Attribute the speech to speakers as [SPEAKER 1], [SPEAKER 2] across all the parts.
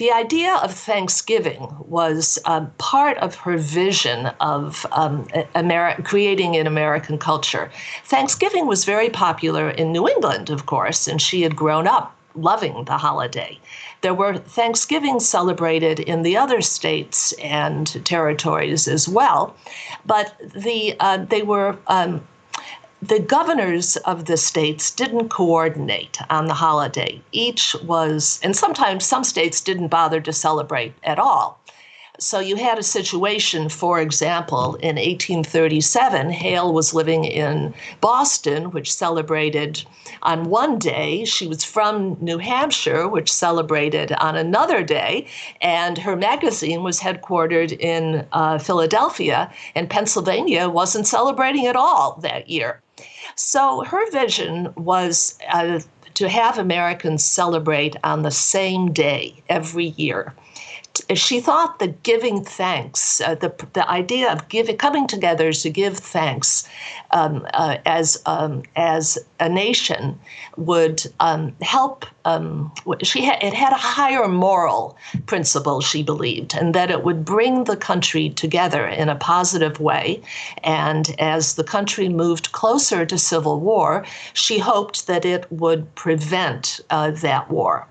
[SPEAKER 1] The idea of Thanksgiving was part of her vision of creating an American culture. Thanksgiving was very popular in New England, of course, and she had grown up loving the holiday. There were Thanksgivings celebrated in the other states and territories as well, but the governors of the states didn't coordinate on the holiday. And sometimes some states didn't bother to celebrate at all. So you had a situation, for example, in 1837, Hale was living in Boston, which celebrated on one day. She was from New Hampshire, which celebrated on another day. And her magazine was headquartered in Philadelphia, and Pennsylvania wasn't celebrating at all that year. So her vision was to have Americans celebrate on the same day every year. She thought that giving thanks, the idea of coming together to give thanks as a nation would help. It had a higher moral principle, she believed, and that it would bring the country together in a positive way. And as the country moved closer to civil war, she hoped that it would prevent that war.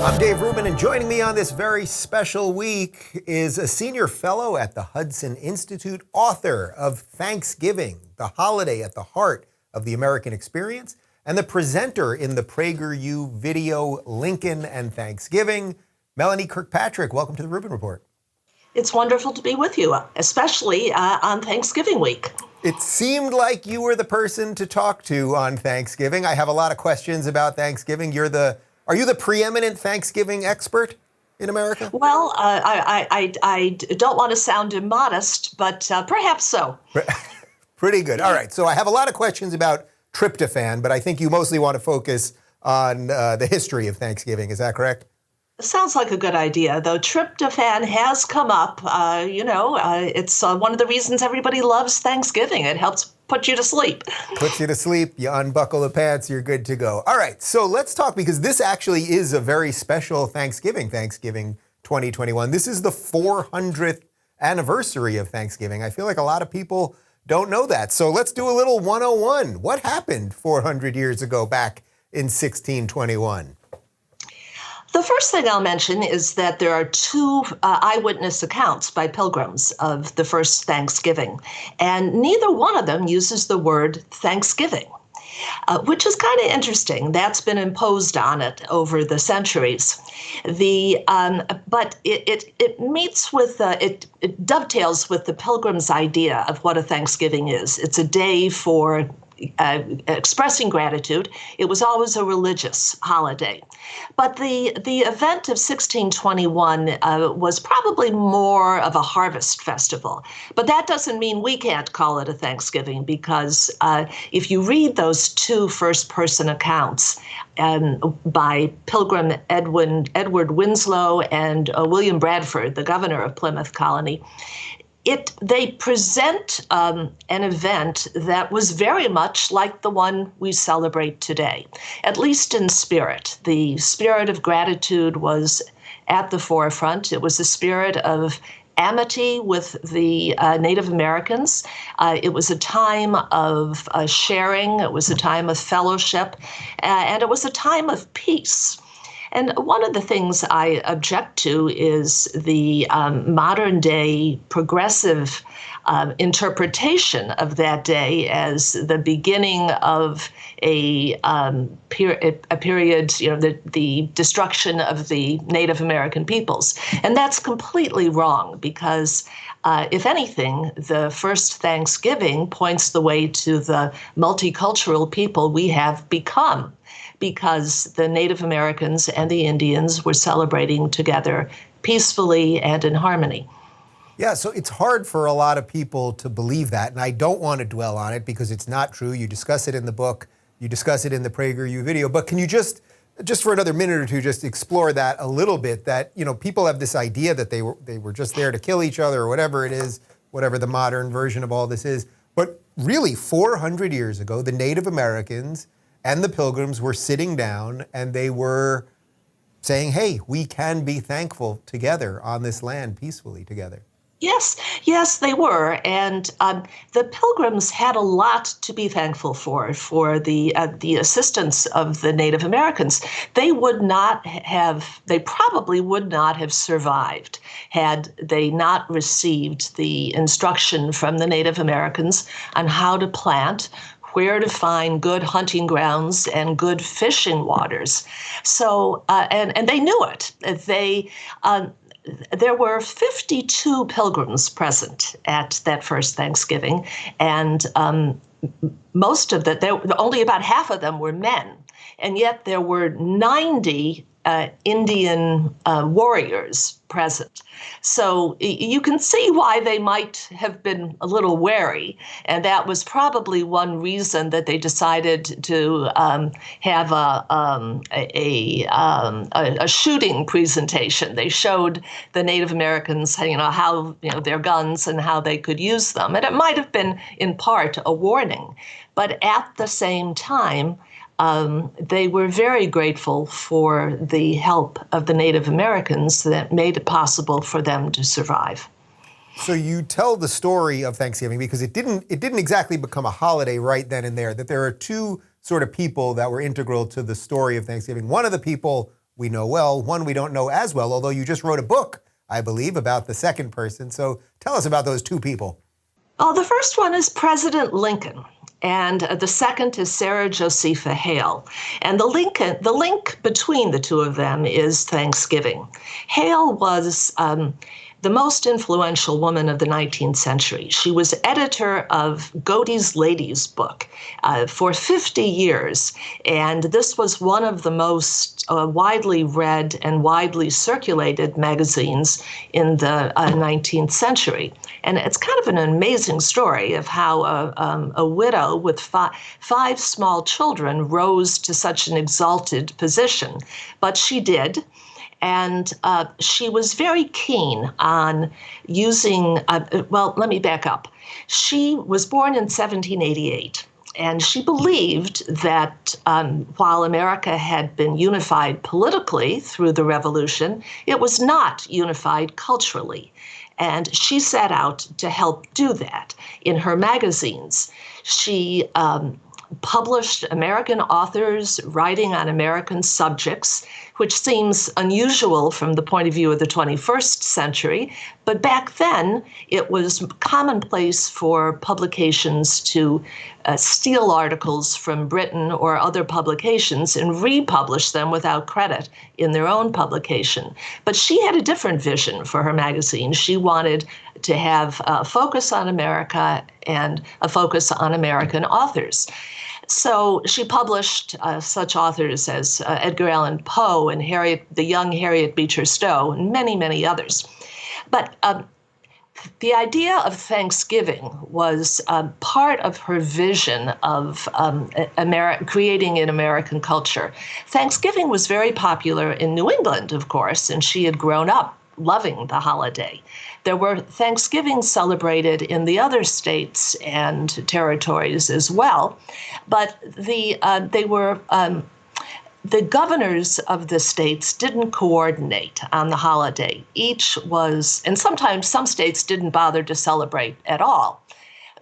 [SPEAKER 2] I'm Dave Rubin, and joining me on this very special week is a senior fellow at the Hudson Institute, author of Thanksgiving, the holiday at the heart of the American experience, and the presenter in the PragerU video Lincoln and Thanksgiving, Melanie Kirkpatrick. Welcome to the Rubin Report.
[SPEAKER 1] It's wonderful to be with you, especially on Thanksgiving week.
[SPEAKER 2] It seemed like you were the person to talk to on Thanksgiving. I have a lot of questions about Thanksgiving. Are you the preeminent Thanksgiving expert in America?
[SPEAKER 1] Well, I don't want to sound immodest, but perhaps so.
[SPEAKER 2] Pretty good. All right. So I have a lot of questions about tryptophan, but I think you mostly want to focus on the history of Thanksgiving. Is that correct?
[SPEAKER 1] Sounds like a good idea, though tryptophan has come up. It's one of the reasons everybody loves Thanksgiving. It helps put you to sleep.
[SPEAKER 2] Puts you to sleep, you unbuckle the pants, you're good to go. All right, so let's talk, because this actually is a very special Thanksgiving 2021. This is the 400th anniversary of Thanksgiving. I feel like a lot of people don't know that. So let's do a little 101. What happened 400 years ago back in 1621?
[SPEAKER 1] The first thing I'll mention is that there are two eyewitness accounts by pilgrims of the first Thanksgiving, and neither one of them uses the word Thanksgiving, which is kind of interesting. That's been imposed on it over the centuries. But it meets with it dovetails with the pilgrims' idea of what a Thanksgiving is. It's a day for expressing gratitude. It was always a religious holiday. But the event of 1621 was probably more of a harvest festival. But that doesn't mean we can't call it a Thanksgiving, because if you read those two first-person accounts by Pilgrim Edward Winslow and William Bradford, the governor of Plymouth Colony, they present an event that was very much like the one we celebrate today, at least in spirit. The spirit of gratitude was at the forefront. It was a spirit of amity with the Native Americans. It was a time of sharing. It was a time of fellowship, and it was a time of peace. And one of the things I object to is the modern day progressive interpretation of that day as the beginning of a period, the destruction of the Native American peoples. And that's completely wrong, because if anything, the first Thanksgiving points the way to the multicultural people we have become, because the Native Americans and the Indians were celebrating together peacefully and in harmony.
[SPEAKER 2] Yeah, so it's hard for a lot of people to believe that, and I don't want to dwell on it because it's not true. You discuss it in the book, you discuss it in the PragerU video, but can you just for another minute or two, just explore that a little bit, that, people have this idea that they were just there to kill each other or whatever it is, whatever the modern version of all this is. But really, 400 years ago, the Native Americans and the Pilgrims were sitting down and they were saying, hey, we can be thankful together on this land peacefully together.
[SPEAKER 1] Yes, yes, they were, and the Pilgrims had a lot to be thankful for the assistance of the Native Americans. They probably would not have survived had they not received the instruction from the Native Americans on how to plant, where to find good hunting grounds and good fishing waters. So, and they knew it. There were 52 pilgrims present at that first Thanksgiving, and most of only about half of them were men, and yet there were 90 Indian warriors present. So you can see why they might have been a little wary, and that was probably one reason that they decided to have a shooting presentation. They showed the Native Americans, how their guns and how they could use them, and it might have been in part a warning, but at the same time, they were very grateful for the help of the Native Americans that made it possible for them to survive.
[SPEAKER 2] So you tell the story of Thanksgiving because it didn't exactly become a holiday right then and there, that there are two sort of people that were integral to the story of Thanksgiving. One of the people we know well, one we don't know as well, although you just wrote a book, I believe, about the second person. So tell us about those two people.
[SPEAKER 1] Oh, the first one is President Lincoln. And the second is Sarah Josepha Hale. And the link between the two of them is Thanksgiving. Hale was the most influential woman of the 19th century. She was editor of Godey's Ladies book for 50 years, and this was one of the most widely read and widely circulated magazines in the 19th century. And it's kind of an amazing story of how a widow with five small children rose to such an exalted position. But she did. And she was very keen on using, let me back up. She was born in 1788. And she believed that while America had been unified politically through the Revolution, it was not unified culturally. And she set out to help do that. In her magazines, she published American authors writing on American subjects, which seems unusual from the point of view of the 21st century. But back then, it was commonplace for publications to steal articles from Britain or other publications and republish them without credit in their own publication. But she had a different vision for her magazine. She wanted to have a focus on America and a focus on American authors. So she published such authors as Edgar Allan Poe and the young Harriet Beecher Stowe, and many, many others. But the idea of Thanksgiving was part of her vision of creating an American culture. Thanksgiving was very popular in New England, of course, and she had grown up loving the holiday. There were Thanksgivings celebrated in the other states and territories as well, but the governors of the states didn't coordinate on the holiday. And sometimes some states didn't bother to celebrate at all.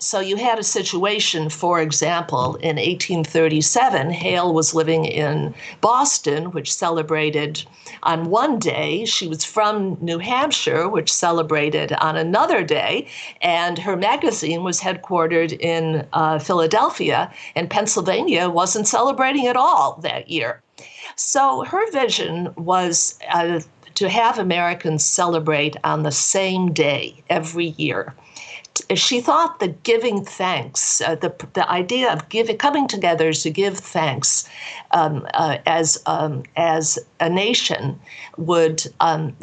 [SPEAKER 1] So you had a situation, for example, in 1837, Hale was living in Boston, which celebrated on one day. She was from New Hampshire, which celebrated on another day. And her magazine was headquartered in Philadelphia, and Pennsylvania wasn't celebrating at all that year. So her vision was to have Americans celebrate on the same day every year. She thought that giving thanks, the idea of coming together to give thanks as a nation would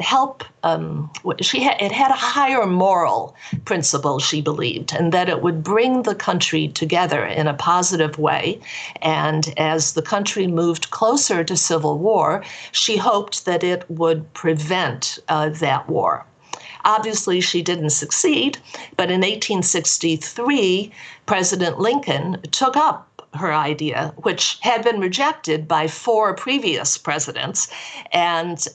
[SPEAKER 1] help. It had a higher moral principle, she believed, and that it would bring the country together in a positive way. And as the country moved closer to civil war, she hoped that it would prevent that war. Obviously, she didn't succeed, but in 1863, President Lincoln took up her idea, which had been rejected by 4 previous presidents, and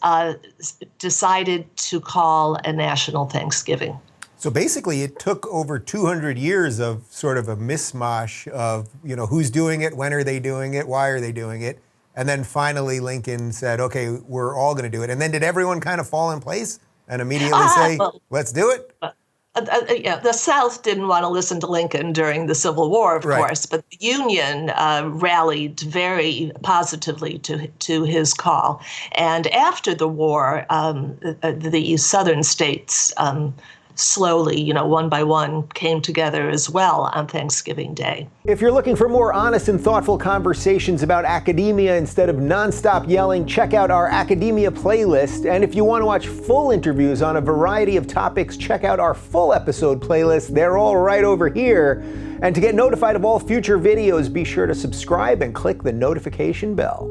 [SPEAKER 1] decided to call a national Thanksgiving.
[SPEAKER 2] So basically, it took over 200 years of sort of a mishmash of, who's doing it, when are they doing it, why are they doing it? And then finally, Lincoln said, okay, we're all going to do it. And then did everyone kind of fall in place and immediately say, let's do it?
[SPEAKER 1] Yeah, the South didn't want to listen to Lincoln during the Civil War, of course, but the Union rallied very positively to his call. And after the war, the Southern states slowly, one by one, came together as well on Thanksgiving Day.
[SPEAKER 3] If you're looking for more honest and thoughtful conversations about academia instead of nonstop yelling, check out our academia playlist. And if you want to watch full interviews on a variety of topics, check out our full episode playlist. They're all right over here. And to get notified of all future videos, be sure to subscribe and click the notification bell.